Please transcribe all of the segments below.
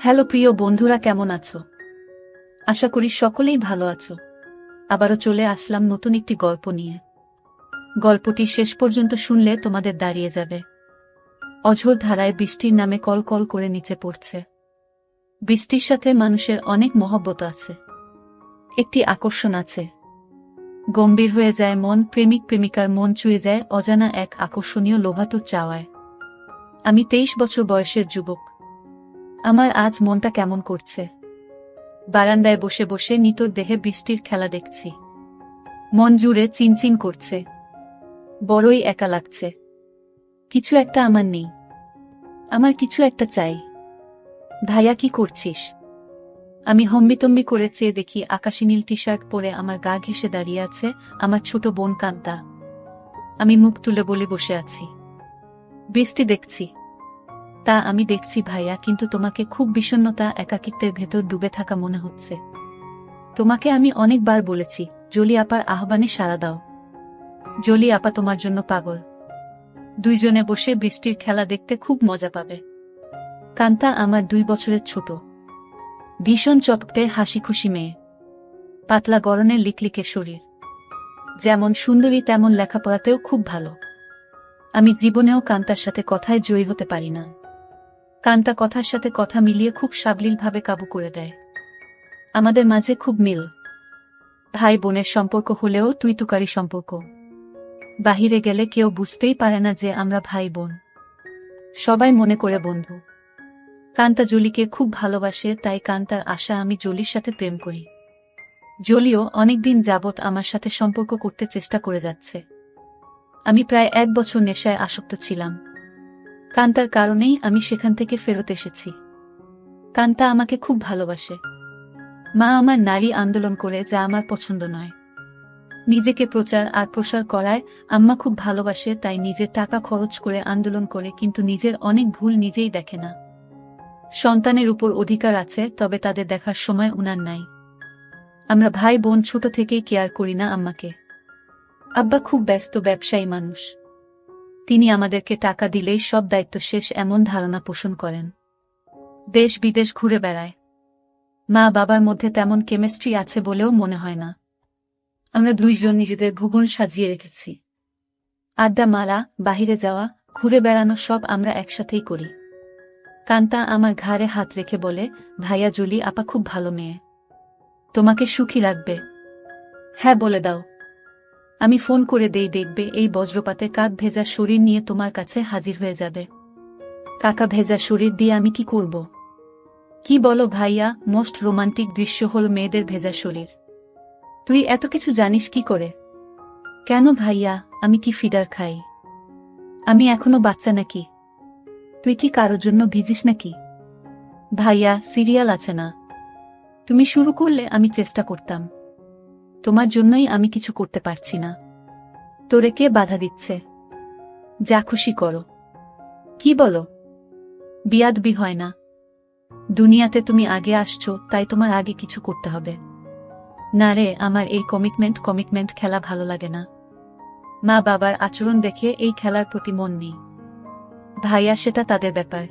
Hello প্রিয় বন্ধুরা, কেমন আছো? আশা করি সকলেই ভালো আছো। আবারও চলে আসলাম নতুন একটি গল্প নিয়ে। গল্পটি শেষ পর্যন্ত শুনলে তোমাদের দাঁড়িয়ে যাবে। অঝোর ধারায় বৃষ্টির নামে কল কল করে নিচে পড়ছে। বৃষ্টির সাথে মানুষের অনেক মহব্বত আছে, একটি আকর্ষণ আছে। গম্ভীর হয়ে যায় মন, প্রেমিক প্রেমিকার মন ছুঁয়ে যায় অজানা এক আকর্ষণীয় লোভাতুর চাওয়ায়। আমি 23 বছর বয়সের যুবক। আমার আজ মনটা কেমন করছে। বারান্দায় বসে বসে নিতর দেহে বৃষ্টির খেলা দেখছি। মন জুড়ে চিনচিন করছে, বড়ই একা লাগছে। কিছু একটা আমার নেই, আমার কিছু একটা চাই। ভাইয়া, কি করছিস? আমি হম্বিতম্বি করে চেয়ে দেখি আকাশি নীল টি শার্ট পরে আমার গা ঘেঁষে দাঁড়িয়ে আছে আমার ছোট বোন কান্তা। আমি মুখ তুলে বলে বসে আছি। বৃষ্টি দেখছি, তা আমি দেখছি ভাইয়া, কিন্তু তোমাকে খুব বিষণ্ণতা, একাকিত্বের ভেতর ডুবে থাকা মনে হচ্ছে। তোমাকে আমি অনেকবার বলেছি জলি আপার আহ্বানে সাড়া দাও। জলি আপা তোমার জন্য পাগল। দুইজনে বসে বৃষ্টির খেলা দেখতে খুব মজা পাবে। কান্তা আমার 2 বছরের ছোট, ভীষণ চটপটে হাসি খুশি মেয়ে। পাতলা গড়নের লিকলিকে শরীর, যেমন সুন্দরী তেমন লেখাপড়াতেও খুব ভালো। আমি জীবনেও কান্তার সাথে কথায় জয়ী হতে পারি না। কান্তা কথার সাথে কথা মিলিয়ে খুব সাবলীলভাবে কাবু করে দেয়। আমাদের মাঝে খুব মিল, ভাই বোনের সম্পর্ক হলেও তুই তুকারি সম্পর্ক। বাহিরে গেলে কেউ বুঝতেই পারে না যে আমরা ভাই বোন, সবাই মনে করে বন্ধু। কান্তা জলিকে খুব ভালোবাসে, তাই কান্তার আশা আমি জলির সাথে প্রেম করি। জলিও অনেকদিন যাবৎ আমার সাথে সম্পর্ক করতে চেষ্টা করে যাচ্ছে। আমি প্রায় 1 বছর নেশায় আসক্ত ছিলাম। কান্তার কারণেই আমি সেখান থেকে ফেরত এসেছি। কান্তা আমাকে খুব ভালোবাসে। মা আমার নারী আন্দোলন করে, যা আমার পছন্দ নয়। নিজেকে প্রচার আর প্রসার করায় আম্মা খুব ভালোবাসে, তাই নিজের টাকা খরচ করে আন্দোলন করে, কিন্তু নিজের অনেক ভুল নিজেই দেখে না। সন্তানের উপর অধিকার আছে, তবে তাদের দেখার সময় উনার নাই। আমরা ভাই বোন ছোট থেকেই কেয়ার করি না আম্মাকে। আব্বা খুব ব্যস্ত ব্যবসায়ী মানুষ, তিনি আমাদেরকে টাকা দিলেই সব দায়িত্ব শেষ, এমন ধারণা পোষণ করেন। দেশ বিদেশ ঘুরে বেড়ায়। মা বাবার মধ্যে তেমন কেমিস্ট্রি আছে বলেও মনে হয় না। আমরা দুইজন নিজেদের ভুবন সাজিয়ে রেখেছি। আড্ডা মারা, বাহিরে যাওয়া, ঘুরে বেড়ানো সব আমরা একসাথেই করি। কান্তা আমার ঘাড়ে হাত রেখে বলে, ভাইয়া, জলি আপা খুব ভালো মেয়ে, তোমাকে সুখী রাখবে। হ্যাঁ বলে দাও। আমি ফোন করে দেই, দেখবে এই বজ্রপাতে কাক ভেজা শরীর নিয়ে তোমার কাছে হাজির হয়ে যাবে। কাকা ভেজা শরীর দিয়ে আমি কি করব? কি বলো ভাইয়া, মোস্ট রোমান্টিক দৃশ্য হল মেয়েদের ভেজা শরীর। তুই এত কিছু জানিস কি করে? কেন ভাইয়া, আমি কি ফিডার খাই? আমি এখনো বাচ্চা নাকি? তুই কি কারোর জন্য ভিজিস নাকি? ভাইয়া, সিরিয়াল আছে না, তুমি শুরু করলে আমি চেষ্টা করতাম। তোমার জন্যই আমি কিছু করতে পারছি না। তোরে কে বাধা দিচ্ছে? যা খুশি করো। কি বলো? বিয়াদবি হয় না। দুনিয়াতে তুমি আগে আসছো, তাই তোমার আগে কিছু করতে হবে। না রে, আমার এই কমিটমেন্ট খেলা ভালো লাগে না। মা বাবার আচরণ দেখে এই খেলার প্রতি মন নেই। ভাইয়া, সেটা তাদের ব্যাপার।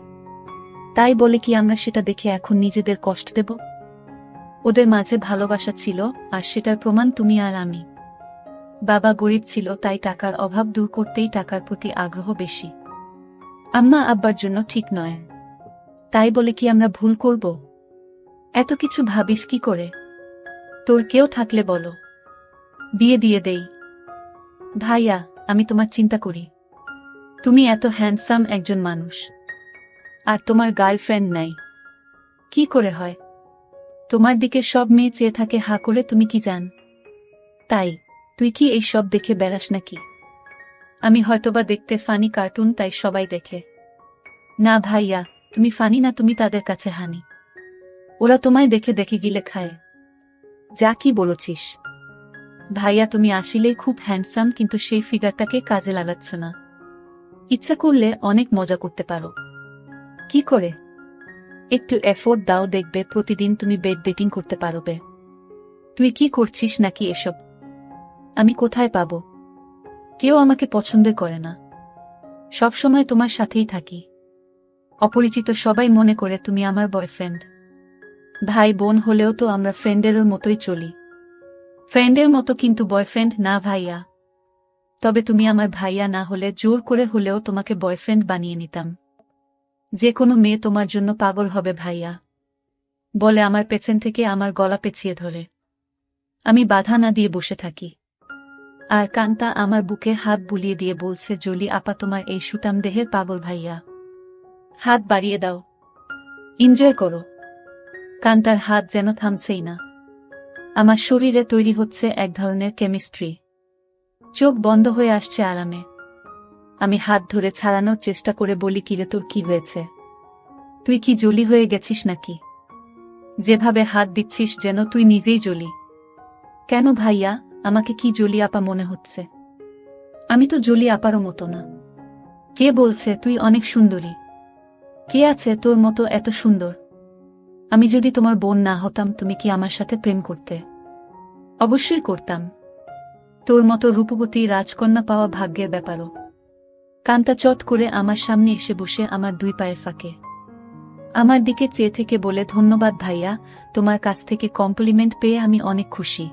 তাই বলে কি আমরা সেটা দেখে এখন নিজেদের কষ্ট দেব? ওদের মাঝে ভালোবাসা ছিল, আর সেটার প্রমাণ তুমি আর আমি। বাবা গরিব ছিল, তাই টাকার অভাব দূর করতেই টাকার প্রতি আগ্রহ বেশি। আম্মা আব্বার জন্য ঠিক নয়, তাই বলে কি আমরা ভুল করব? এত কিছু ভাবিস কি করে? তোর কেউ থাকলে বলো, বিয়ে দিয়ে দেই। ভাইয়া, আমি তোমার চিন্তা করি। তুমি এত হ্যান্ডসাম একজন মানুষ, আর তোমার গার্লফ্রেন্ড নাই। কি করে হয়? তোমার দিকে সব মেয়ে চেয়ে থাকে হা করে, তুমি কি জান? তাই তুই কি এই সব দেখে বেড়াস নাকি? আমি হয়তোবা দেখতে ফানি কার্টুন, তাই সবাই দেখে। না ভাইয়া, তুমি ফানি না, তুমি তাদের কাছে হানি। ওরা তোমায় দেখে দেখে গিলে খায়। যা কি বলছিস? ভাইয়া, তুমি আসলেই খুব হ্যান্ডসাম, কিন্তু সেই ফিগারটাকে কাজে লাগাচ্ছ না। ইচ্ছা করলে অনেক মজা করতে পারো। কি করে? একটু এফোর্ট দাও, দেখবে প্রতিদিন তুমি বেড ডেটিং করতে পারবে। তুই কি করছিস নাকি এসব? আমি কোথায় পাবো? কেউ আমাকে পছন্দ করে না। সব সময় তোমার সাথেই থাকি। অপরিচিত সবাই মনে করে তুমি আমার বয়ফ্রেন্ড। ভাই বোন হলেও তো আমরা ফ্রেন্ডের মতোই চলি। ফ্রেন্ডের মতো, কিন্তু বয়ফ্রেন্ড না ভাইয়া। তবে তুমি আমার ভাইয়া না হলে জোর করে হলেও তোমাকে বয়ফ্রেন্ড বানিয়ে নিতাম। যে কোনো মেয়ে তোমার জন্য পাগল হবে ভাইয়া, বলে আমার পেছন থেকে আমার গলা পেঁচিয়ে ধরে। আমি বাধা না দিয়ে বসে থাকি, আর কান্তা আমার বুকে হাত বুলিয়ে দিয়ে বলছে, জলি আপা তোমার এই সুটাম দেহের পাগল ভাইয়া, হাত বাড়িয়ে দাও, এনজয় করো। কান্তার হাত যেন থামছেই না। আমার শরীরে তৈরি হচ্ছে এক ধরনের কেমিস্ট্রি। চোখ বন্ধ হয়ে আসছে আরামে। আমি হাত ধরে ছাড়ানোর চেষ্টা করে বলি, কিরে তোর কি হয়েছে? তুই কি জলি হয়ে গেছিস নাকি? যেভাবে হাত দিচ্ছিস যেন তুই নিজেই জলি। কেন ভাইয়া, আমাকে কি জলি আপা মনে হচ্ছে? আমি তো জলি আপারও মতো না। কে বলছে? তুই অনেক সুন্দরী। কে আছে তোর মতো এত সুন্দর? আমি যদি তোমার বোন না হতাম তুমি কি আমার সাথে প্রেম করতে? অবশ্যই করতাম। তোর মতো রূপবতী রাজকন্যা পাওয়া ভাগ্যের ব্যাপারও। কান্তা চট করে আমার সামনে এসে বসে আমার দুই পায়ের ফাঁকে আমার দিকে চেয়ে থেকে বলে, ধন্যবাদ ভাইয়া, তোমার কাছ থেকে কমপ্লিমেন্ট পেয়ে আমি অনেক খুশি।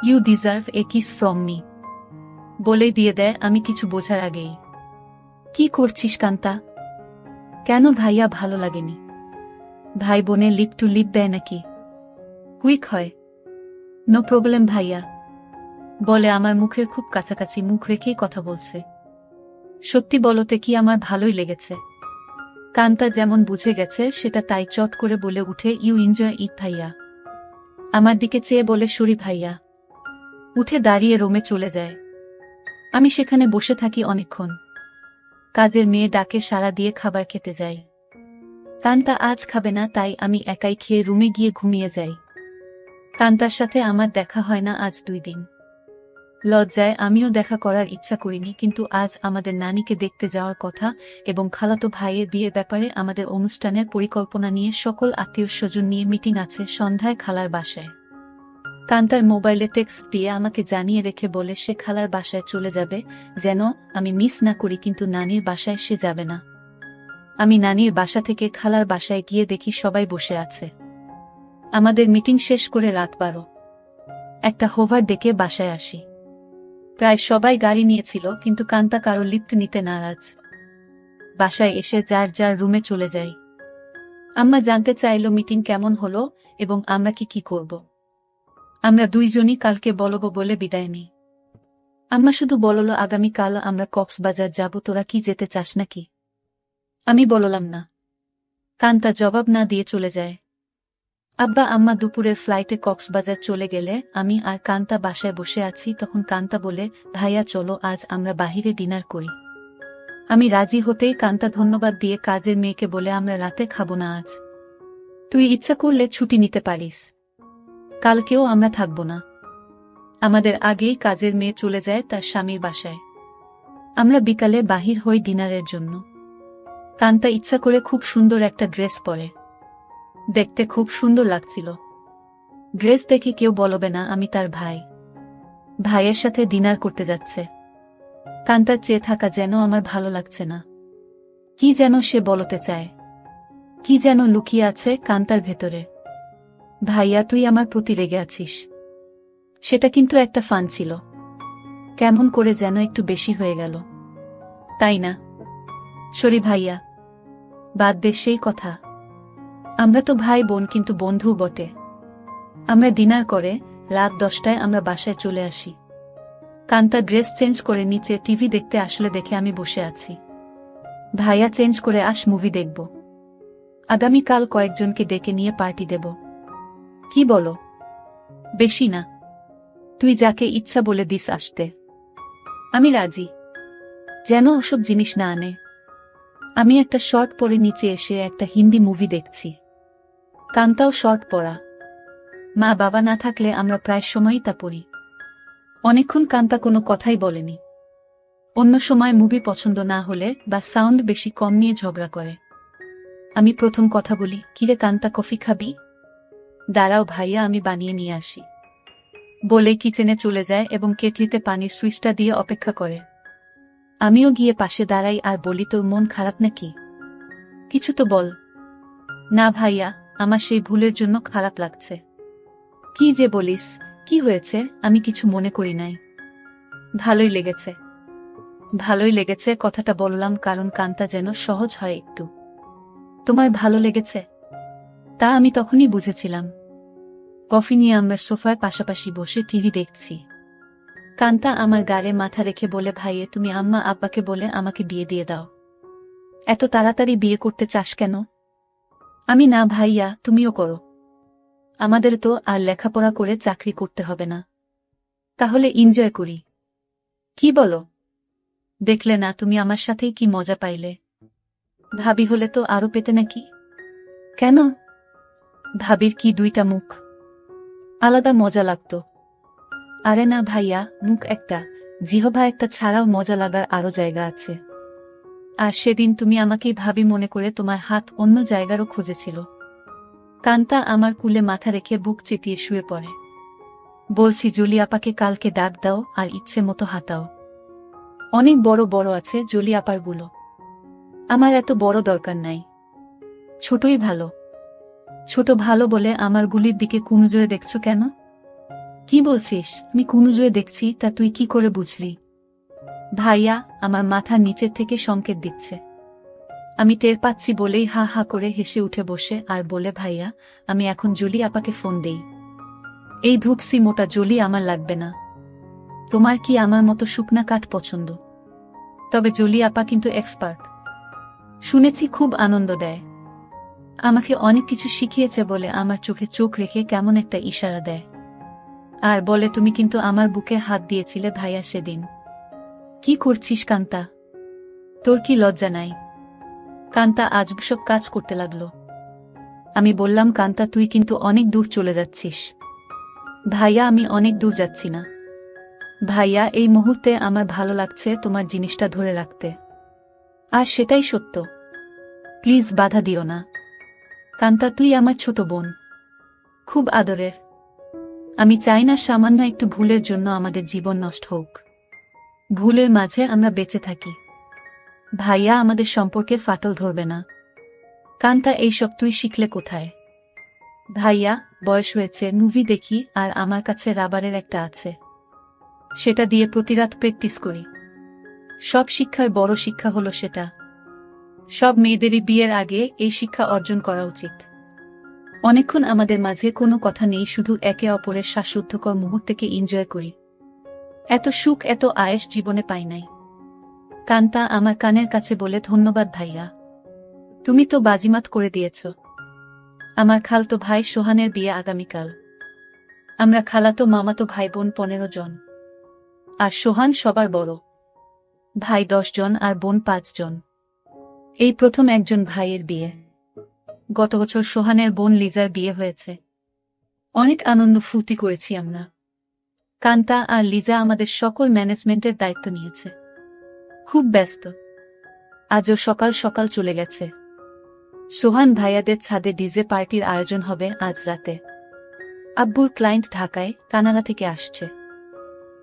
You deserve a kiss from me, বলেই দিয়ে দেয় আমি কিছু বোঝার আগেই। কি করছিস কান্তা? কেন ভাইয়া, ভালো লাগেনি? ভাই বোনে লিপ টু লিপ দেয় নাকি? কুইক হয়। নো প্রবলেম ভাইয়া, বলে আমার মুখের খুব কাছাকাছি মুখ রেখেই কথা বলছে। সত্যি বলতে কি আমার ভালোই লেগেছে। কান্তা যেমন বুঝে গেছে সেটা তাই চট করে বলে উঠে, ইউ এনজয় ইট ভাইয়া। আমার দিকে চেয়ে বলে, সরি ভাইয়া। উঠে দাঁড়িয়ে রুমে চলে যায়। আমি সেখানে বসে থাকি অনেকক্ষণ। কাজের মেয়ে ডাকে সাড়া দিয়ে খাবার খেতে যাই। কান্তা আজ খাবে না, তাই আমি একাই খেয়ে রুমে গিয়ে ঘুমিয়ে যাই। কান্তার সাথে আমার দেখা হয় না আজ 2 দিন। লজ্জায় আমিও দেখা করার ইচ্ছা করিনি, কিন্তু আজ আমাদের নানিকে দেখতে যাওয়ার কথা এবং খালাতো ভাইয়ের বিয়ের ব্যাপারে আমাদের অনুষ্ঠানের পরিকল্পনা নিয়ে সকল আত্মীয়স্বজন নিয়ে মিটিং আছে সন্ধ্যায় খালার বাসায়। কান্তার মোবাইলে টেক্সট দিয়ে আমাকে জানিয়ে রেখে বলে সে খালার বাসায় চলে যাবে, যেন আমি মিস না করি, কিন্তু নানির বাসায় সে যাবে না। আমি নানির বাসা থেকে খালার বাসায় গিয়ে দেখি সবাই বসে আছে। আমাদের মিটিং শেষ করে রাত 12। একটা হোভার ডেকে বাসায় আসি। প্রায় সবাই গাড়ি নিয়েছিল, কিন্তু কান্তা কারো লিফট নিতে নারাজ। বাসায় এসে যার যার রুমে চলে যাই। আম্মা জানতে চাইল মিটিং কেমন হলো এবং আমরা কি করব। আমরা দুইজনই কালকে বলবো বলে বিদায় নিই। আম্মা শুধু বলল, আগামীকাল আমরা কক্সবাজার যাব, তোরা কি যেতে চাস নাকি? আমি বললাম না। কান্তা জবাব না দিয়ে চলে যায়। আব্বা আম্মা দুপুরের ফ্লাইটে কক্সবাজার চলে গেলে আমি আর কান্তা বাসায় বসে আছি। তখন কান্তা বলে, ভাইয়া চলো আজ আমরা বাহিরে ডিনার করি। আমি রাজি হতেই কান্তা ধন্যবাদ দিয়ে কাজের মেয়েকে বলে, আমরা রাতে খাবো না আজ, তুই ইচ্ছা করলে ছুটি নিতে পারিস, কালকেও আমরা থাকব না। আমাদের আগেই কাজের মেয়ে চলে যায় তার স্বামীর বাসায়। আমরা বিকালে বাহির হই ডিনারের জন্য। কান্তা ইচ্ছা করে খুব সুন্দর একটা ড্রেস পরে। দেখতে খুব সুন্দর লাগছিল। ড্রেস দেখে কেউ বলবে না আমি তার ভাই। ভাইয়ের সাথে ডিনার করতে যাচ্ছে। কান্তার চেয়ে থাকা যেন আমার ভালো লাগছে না। কি যেন সে বলতে চায়, কি যেন লুকিয়ে আছে কান্তার ভেতরে। ভাইয়া তুই আমার প্রতি রেগে আছিস? সেটা কিন্তু একটা ফান ছিল, কেমন করে যেন একটু বেশি হয়ে গেল, তাই না? সরি ভাইয়া, বাদ দে সেই কথা। আমরা তো ভাই বোন, কিন্তু বন্ধু বটে। আমরা ডিনার করে রাত 10টায় আমরা বাসায় চলে আসি। কান্তা ড্রেস চেঞ্জ করে নিচে টিভি দেখতে আসলে দেখে আমি বসে আছি। ভাইয়া চেঞ্জ করে আস, মুভি দেখব। আগামীকাল কয়েকজনকে ডেকে নিয়ে পার্টি দেব। কি বলো? বেশি না, তুই যাকে ইচ্ছা বলে দিস আসতে। আমি রাজি, যেন ওসব জিনিস না আনে। আমি একটা শর্ট পরে নিচে এসে একটা হিন্দি মুভি দেখছি। কান্তাও শর্ট পরা। মা বাবা না থাকলে আমরা প্রায় সময়ই তা পড়ি। অনেকক্ষণ কান্তা কোনো কথাই বলেনি। অন্য সময় মুভি পছন্দ না হলে বা সাউন্ড বেশি কম নিয়ে ঝগড়া করে। আমি প্রথম কথা বলি, কিরে কান্তা কফি খাবি? দাঁড়াও ভাইয়া, আমি বানিয়ে নিয়ে আসি, বলে কিচেনে চলে যায় এবং কেটলিতে পানির সুইচটা দিয়ে অপেক্ষা করে। আমিও গিয়ে পাশে দাঁড়াই আর বলি, তোর মন খারাপ নাকি? কিছু তো বল। না ভাইয়া, আমার সেই ভুলের জন্য খারাপ লাগছে। কি যে বলিস, কি হয়েছে? আমি কিছু মনে করি নাই। ভালোই লেগেছে। ভালোই লেগেছে কথাটা বললাম কারণ কানটা যেন সহজ হয় একটু। তোমার ভালো লেগেছে? তা আমি তখনই বুঝেছিলাম। কফি নিয়ে আমরা সোফায় পাশাপাশি বসে টিভি দেখছি। কান্তা আমার গাড়ে মাথা রেখে বলে, ভাইয়ে তুমি আম্মা আব্বাকে বলে আমাকে বিয়ে দিয়ে দাও। এত তাড়াতাড়ি বিয়ে করতে চাস কেন? আমি, না ভাইয়া, তুমিও করো। আমাদের তো আর লেখাপড়া করে চাকরি করতে হবে না। তাহলে এনজয় করি। কি বলো? দেখলে না তুমি আমার সাথেই কি মজা পাইলে। ভাবি হলে তো আরো পেতে নাকি? কেন? ভাবির কি দুইটা মুখ, আলাদা মজা লাগতো। আরে না ভাইয়া, মুখ একটা, জিহবা একটা ছাড়াও মজা লাগার আরো জায়গা আছে। আর সেদিন তুমি আমাকেই ভাবি মনে করে তোমার হাত অন্য জায়গারও খুঁজেছিল। কান্তা আমার কুলে মাথা রেখে বুক চেতিয়ে শুয়ে পড়ে। বলছি জলি আপাকে কালকে ডাক দাও আর ইচ্ছে মতো হাতাও। অনেক বড় বড় আছে জলি আপার গুলো। আমার এত বড় দরকার নাই, ছোটই ভালো। ছোট ভালো বলে আমার গুলির দিকে কুনজরে দেখছো কেন? কি বলছিস? আমি কুনজরে দেখছি তা তুই কি করে বুঝলি? ভাইয়া আমার মাথার নিচের থেকে সংকেত দিচ্ছে। আমি টের পাচ্ছি বলেই হা হা করে হেসে উঠে বসে আর বলে, ভাইয়া আমি এখন জলি আপাকে ফোন দেই। এই ধূপসি মোটা জলি আমার লাগবে না। তোমার কি আমার মতো শুকনা কাঠ পছন্দ? তবে জলি আপা কিন্তু এক্সপার্ট। শুনেছি খুব আনন্দ দেয়। আমাকে অনেক কিছু শিখিয়েছে বলে আমার চোখে চোখ রেখে কেমন একটা ইশারা দেয়। আর বলে, তুমি কিন্তু আমার বুকে হাত দিয়েছিলে ভাইয়া সেদিন। কি করছিস কান্তা? তোর কি লজ্জা নাই? কান্তা আজব সব কাজ করতে লাগলো। আমি বললাম, কান্তা তুই কিন্তু অনেক দূর চলে যাচ্ছিস। ভাইয়া আমি অনেক দূর যাচ্ছি না। ভাইয়া এই মুহূর্তে আমার ভালো লাগছে তোমার জিনিসটা ধরে রাখতে। আর সেটাই সত্য। প্লিজ বাধা দিও না। কান্তা তুই আমার ছোট বোন, খুব আদরের। আমি চাই না সামান্য একটু ভুলের জন্য আমাদের জীবন নষ্ট হোক। ভুলের মাঝে আমরা বেঁচে থাকি। ভাইয়া আমাদের সম্পর্কে ফাটল ধরবে না। কান্তা এইসব তুই শিখলে কোথায়? ভাইয়া বয়স হয়েছে, মুভি দেখি আর আমার কাছে রাবারের একটা আছে, সেটা দিয়ে প্রতিরাত প্র্যাকটিস করি। সব শিক্ষার বড় শিক্ষা হলো সেটা। সব মেয়েদেরই বিয়ের আগে এই শিক্ষা অর্জন করা উচিত। অনেকক্ষণ আমাদের মাঝে কোনো কথা নেই, শুধু একে অপরের শ্বাসরুদ্ধকর মুহূর্তকে এনজয় করি। এত সুখ এত আয়েশ জীবনে পাই নাই। কান্তা আমার কানের কাছে বলে, ধন্যবাদ ভাইয়া, তুমি তো বাজিমাত করে দিয়েছ। আমার খালতো ভাই সোহানের বিয়ে আগামীকাল। আমরা খালাতো মামাতো ভাই বোন 15 জন। আর সোহান সবার বড়। ভাই 10 জন আর বোন 5 জন। এই প্রথম একজন ভাইয়ের বিয়ে। গত বছর সোহানের বোন লিজার বিয়ে হয়েছে। অনেক আনন্দ ফুর্তি করেছি আমরা। কান্তা আর লিজা আমাদের সকল ম্যানেজমেন্টের দায়িত্ব নিয়েছে। খুব ব্যস্ত। আজও সকাল সকাল চলে গেছে। সোহান ভাইয়াদের ছাদে ডিজে পার্টির আয়োজন হবে আজ রাতে। আব্বুর ক্লায়েন্ট ঢাকায় কানাডা থেকে আসছে,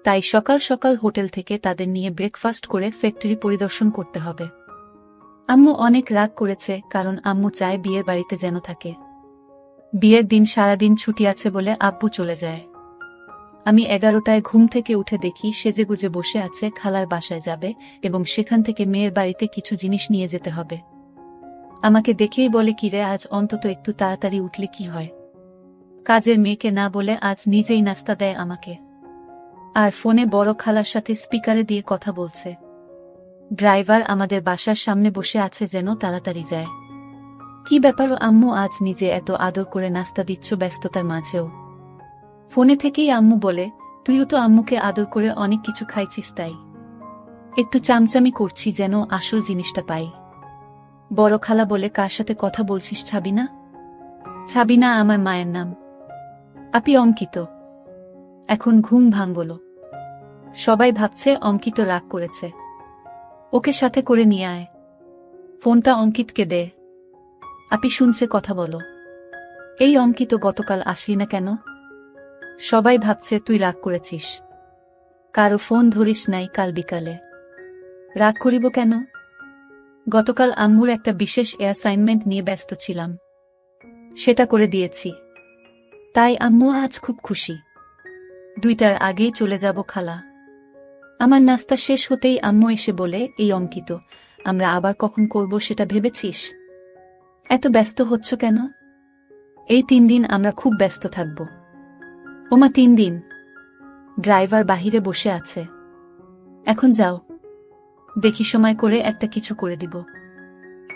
তাই সকাল সকাল হোটেল থেকে তাদের নিয়ে ব্রেকফাস্ট করে ফ্যাক্টরি পরিদর্শন করতে হবে। আম্মু অনেক রাগ করেছে কারণ আম্মু চায় বিয়ের বাড়িতে যেন থাকে। বিয়ের দিন সারাদিন ছুটি আছে বলে আব্বু চলে যায়। আমি 11টায় ঘুম থেকে উঠে দেখি সেজেগুজে বসে আছে, খালার বাসায় যাবে এবং সেখান থেকে মেয়ের বাড়িতে কিছু জিনিস নিয়ে যেতে হবে। আমাকে দেখেই বলে, কিরে আজ অন্তত একটু তাড়াতাড়ি উঠলে কি হয়? কাজের মেয়েকে না বলে আজ নিজেই নাস্তা দেয় আমাকে। আর ফোনে বড় খালার সাথে স্পিকারে দিয়ে কথা বলছে। ড্রাইভার আমাদের বাসার সামনে বসে আছে যেন তাড়াতাড়ি যায়। কি ব্যাপার আম্মু, আজ নিজে এত আদর করে নাস্তা দিচ্ছ ব্যস্ততার মাঝেও? ফোনে থেকেই আম্মু বলে, তুইও তো আম্মুকে আদর করে অনেক কিছু খাইছিস, তাই একটু চামচামি করছি যেন আসল জিনিসটা পাই। বড় খালা বলে, কার সাথে কথা বলছিস? ছাবিনা? ছাবিনা আমার মায়ের নাম। আপি অঙ্কিত। এখন ঘুম ভাঙল। সবাই ভাবছে অঙ্কিত রাগ করেছে। ওকে সাথে করে নিয়ে আয়। ফোনটা অঙ্কিতকে দে। আপি শুনছে, কথা বলো। এই অঙ্কিত, গতকাল আসলি না কেন? সবাই ভাবছে তুই রাগ করেছিস। কারো ফোন ধরিস নাই কাল বিকালে। রাগ করিব কেন? গতকাল আম্মুর একটা বিশেষ অ্যাসাইনমেন্ট নিয়ে ব্যস্ত ছিলাম, সেটা করে দিয়েছি। তাই আম্মু আজ খুব খুশি। 2টার আগেই চলে যাব খালা। আমার নাস্তা শেষ হতেই আম্মু এসে বলে, এই অঙ্কিত, আমরা আবার কখন করব সেটা ভেবেছিস? এত ব্যস্ত হচ্ছ কেন? এই 3 দিন আমরা খুব ব্যস্ত থাকব। ওমা 3 দিন? ড্রাইভার বাহিরে বসে আছে। এখন যাও, দেখি সময় করে একটা কিছু করে দিব।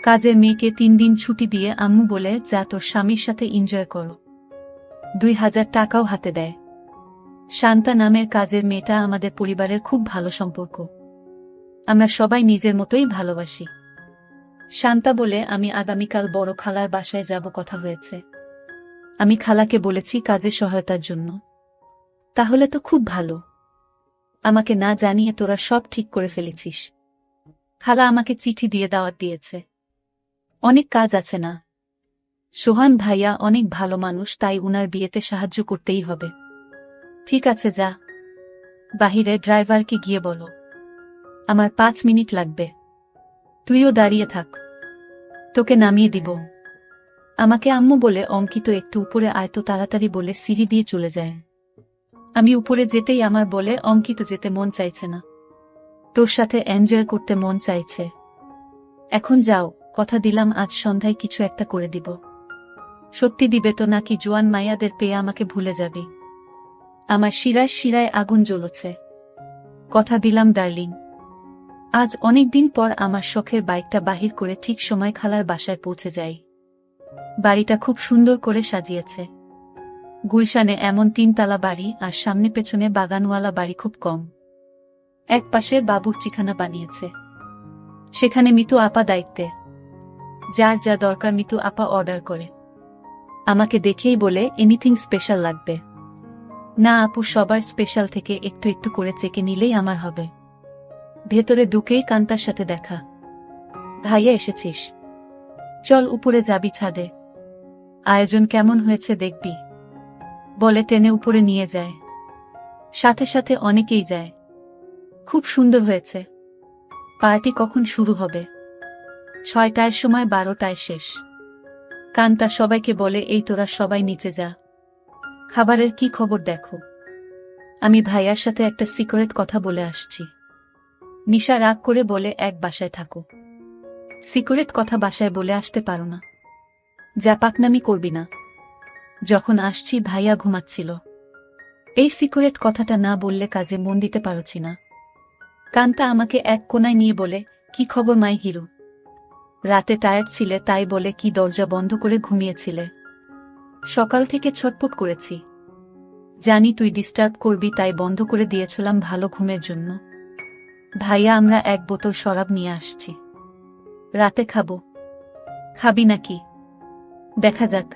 কাজের মেয়েকে 3 দিন ছুটি দিয়ে আম্মু বলে, যা তোর স্বামীর সাথে এনজয় করো। 2000 টাকাও হাতে দেয়। শান্তা নামের কাজের মেয়েটা আমাদের পরিবারের খুব ভালো সম্পর্ক। আমরা সবাই নিজের মতোই ভালোবাসি। শান্তা বলে, আমি আগামীকাল বড় খালার বাসায় যাব, কথা হয়েছে। আমি খালাকে বলেছি কাজে সহায়তার জন্য। তাহলে তো খুব ভালো। আমাকে না জানিয়ে তোরা সব ঠিক করে ফেলেছিস। খালা আমাকে চিঠি দিয়ে দাওয়াত দিয়েছে। অনেক কাজ আছে না? সোহান ভাইয়া অনেক ভালো মানুষ, তাই উনার বিয়েতে সাহায্য করতেই হবে। ঠিক আছে, যা। বাহিরে ড্রাইভারকে গিয়ে বলো আমার 5 মিনিট লাগবে। তুইও দাঁড়িয়ে থাক, তোকে নামিয়ে দিব। আমাকে আম্মু বলে, অঙ্কিত একটু উপরে আয় তো তাড়াতাড়ি বলে সিঁড়ি দিয়ে চলে যায়। আমি উপরে যেতেই আমার বলে, অঙ্কিত যেতে মন চাইছে না, তোর সাথে এনজয় করতে মন চাইছে। এখন যাও, কথা দিলাম আজ সন্ধ্যায় কিছু একটা করে দিব। সত্যি দিবে তো নাকি জোয়ান মাইয়াদের পেয়ে আমাকে ভুলে যাবি? আমার শিরায় শিরায় আগুন জ্বলছে। কথা দিলাম ডার্লিং। আজ অনেক দিন পর আমার শখের বাইকটা বাহির করে ঠিক সময় খালার বাসায় পৌঁছে যাই। বাড়িটা খুব সুন্দর করে সাজিয়েছে। গুলশানে এমন 3 তালা বাড়ি, আর সামনে পেছনে বাগানওয়ালা বাড়ি খুব কম। এক পাশের বাবুর্চিখানা বানিয়েছে, সেখানে মিতু আপা দায়িত্বে। যার যা দরকার মিতু আপা অর্ডার করে। আমাকে দেখেই বলে, এনিথিং স্পেশাল লাগবে? না আপু, সবার স্পেশাল থেকে একটু একটু করে চেকে নিলেই আমার হবে। ভেতরে ঢুকেই কান্তার সাথে দেখা। ভাইয়া এসেছিস? চল উপরে যাবি ছাদে। আয়োজন কেমন হয়েছে দেখবি, বলে টেনে উপরে নিয়ে যায়। সাথে সাথে অনেকেই যায়। খুব সুন্দর হয়েছে। পার্টি কখন শুরু হবে? 6টার সময়, 12টায় শেষ। কান্তা সবাইকে বলে, এই তোরা সবাই নিচে যা, খাবারের কি খবর দেখো। আমি ভাইয়ার সাথে একটা সিক্রেট কথা বলে আসছি। নিশা রাগ করে বলে, এক বাসায় থাকো, সিক্রেট কথা বাসায় বলে আসতে পারো না? যা পাকনামি করবি না। যখন আসছি ভাইয়া ঘুমাচ্ছিল। এই সিক্রেট কথাটা না বললে কাজে মন দিতে পারছি না। কান্তা আমাকে এক কোনায় নিয়ে বলে, কি খবর মাই হিরো? রাতে টায়ার্ড ছিলে তাই বলে কি দরজা বন্ধ করে ঘুমিয়েছিলে? সকাল থেকে ছটপট করেছি, জানি তুই ডিস্টার্ব করবি তাই বন্ধ করে দিয়েছিলাম ভালো ঘুমের জন্য। ভাইয়া, আমরা 1 বোতল শরাব নিয়ে আসছি, রাতে খাবো। খাবি নাকি? দেখা যাক।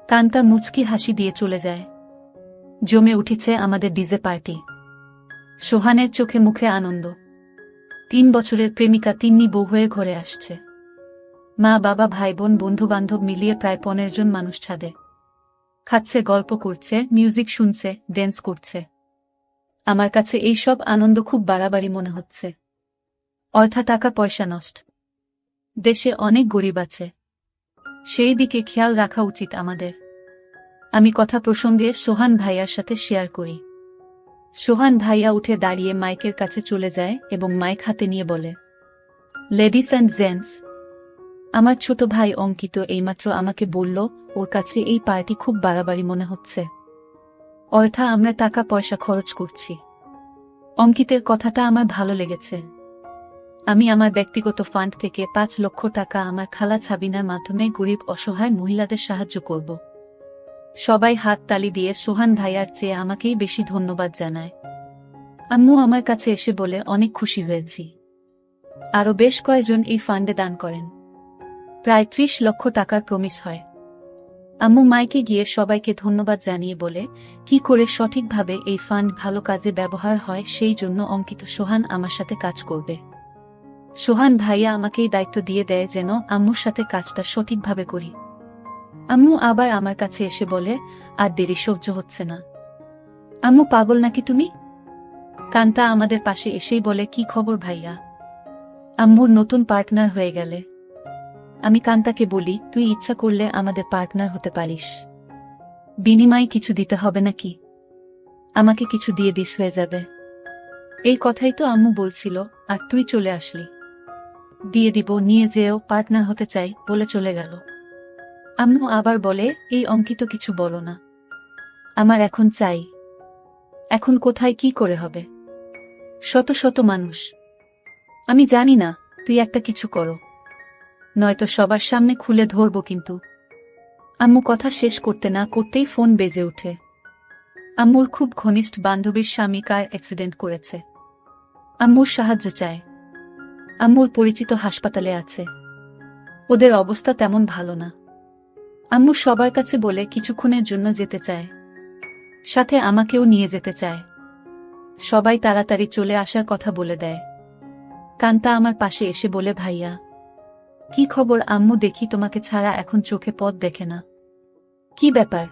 কান্তা মুচকি হাসি দিয়ে চলে যায়। জমে উঠেছে আমাদের ডিজে পার্টি। সোহানের চোখে মুখে আনন্দ। 3 বছরের প্রেমিকা তিন্নি বউ হয়ে ঘরে আসছে। মা বাবা ভাই বোন বন্ধু বান্ধব মিলিয়ে প্রায় 15 জন মানুষ ছাদে খাচ্ছে, গল্প করছে, মিউজিক শুনছে, ড্যান্স করছে। আমার কাছে এই সব আনন্দ খুব বাড়াবাড়ি মনে হচ্ছে। অর্থা টাকা পয়সা নষ্ট। দেশে অনেক গরিব আছে, সেই দিকে খেয়াল রাখা উচিত আমাদের। আমি কথা প্রসঙ্গে সোহান ভাইয়ার সাথে শেয়ার করি। সোহান ভাইয়া উঠে দাঁড়িয়ে মাইকের কাছে চলে যায় এবং মাইক হাতে নিয়ে বলে, লেডিস অ্যান্ড জেন্টস, আমার ছোট ভাই অঙ্কিত এইমাত্র আমাকে বলল ওর কাছে এই পার্টি খুব বাড়াবাড়ি মনে হচ্ছে। অর্থা আমরা টাকা পয়সা খরচ করছি। অঙ্কিতের কথাটা আমার ভালো লেগেছে। আমি আমার ব্যক্তিগত ফান্ড থেকে 5 লক্ষ টাকা আমার খালা ছাবিনার মাধ্যমে গরিব অসহায় মহিলাদের সাহায্য করব। সবাই হাত তালি দিয়ে সোহান ভাইয়ার চেয়ে আমাকেই বেশি ধন্যবাদ জানায়। আম্মু আমার কাছে এসে বলে, অনেক খুশি হয়েছি। আরও বেশ কয়েকজন এই ফান্ডে দান করেন। প্রায় 30 লক্ষ টাকার প্রমিস হয়। আম্মু মাইকে গিয়ে সবাইকে ধন্যবাদ জানিয়ে বলে, কি করে সঠিকভাবে এই ফান্ড ভালো কাজে ব্যবহার হয় সেই জন্য অঙ্কিত সোহান আমার সাথে কাজ করবে। সোহান ভাইয়া আমাকেই দায়িত্ব দিয়ে দেয় যেন আম্মুর সাথে কাজটা সঠিকভাবে করি। আম্মু আবার আমার কাছে এসে বলে, আর দেরি সহ্য হচ্ছে না। আম্মু পাগল নাকি তুমি? কান্তা আমাদের পাশে এসেই বলে, কি খবর ভাইয়া? আম্মুর নতুন পার্টনার হয়ে গেলে। আমি কান্তাকে বলি, তুই ইচ্ছা করলে আমাদের পার্টনার হতে পারিস। বিনিময়ে কিছু দিতে হবে নাকি? আমাকে কিছু দিয়ে দিস হয়ে যাবে। এই কথাই তো আম্মু বলছিল, আর তুই চলে আসলি। দিয়ে দিব, নিয়ে যেও, পার্টনার হতে চাই বলে চলে গেল। আম্মু আবার বলে, এই অঙ্কিত কিছু বলো না। আমার এখন চাই। এখন কোথায় কি করে হবে? শত শত মানুষ। আমি জানি না, তুই একটা কিছু করো, নয়তো সবার সামনে খুলে ধরব কিন্তু। আম্মু কথা শেষ করতে না করতেই ফোন বেজে ওঠে। আম্মুর খুব ঘনিষ্ঠ বান্ধবীর স্বামী কার অ্যাক্সিডেন্ট করেছে। আম্মুর সাহায্য চায়। আম্মুর পরিচিত হাসপাতালে আছে। ওদের অবস্থা তেমন ভালো না। আম্মু সবার কাছে বলে কিছুক্ষণের জন্য যেতে চায়, সাথে আমাকেও নিয়ে যেতে চায়। সবাই তাড়াতাড়ি চলে আসার কথা বলে দেয়। কান্তা আমার পাশে এসে বলে, ভাইয়া কি খবর? আম্মু, দেখি তোমাকে ছাড়া এখন চোখে পথ দেখে না। কি ব্যাপার?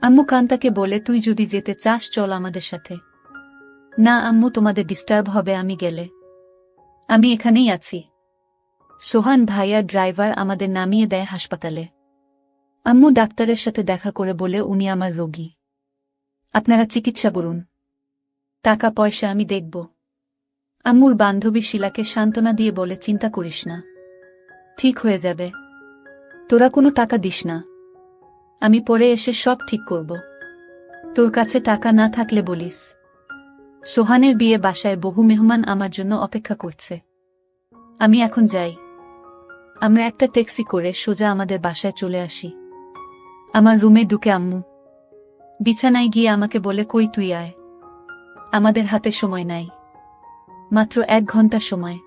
আম্মু কান্তাকে বলে, তুই যদি যেতে চাস চল আমাদের সাথে। না আম্মু, তোমাদের ডিস্টার্ব হবে আমি গেলে। আমি এখানেই আছি। সোহান ভাইয়া ড্রাইভার আমাদের নামিয়ে দেয় হাসপাতালে। আম্মু ডাক্তারের সাথে দেখা করে বলে, উনি আমার রোগী, আপনারা চিকিৎসা করুন, টাকা পয়সা আমি দেখব। আম্মুর বান্ধবী শিলাকে সান্ত্বনা দিয়ে বলে, চিন্তা করিস না, ঠিক হয়ে যাবে। তোরা কোনো টাকা দিস না, আমি পরে এসে সব ঠিক করব। তোর কাছে টাকা না থাকলে বলিস। সোহানের বিয়ে বাসায় বহু মেহমান আমার জন্য অপেক্ষা করছে। আমি এখন যাই। আমরা একটা ট্যাক্সি করে সোজা আমাদের বাসায় চলে আসি। আমার রুমে ঢুকে আম্মু বিছানায় গিয়ে আমাকে বলে, কই তুই আয়, আমাদের হাতে সময় নাই, মাত্র 1 ঘন্টা সময়।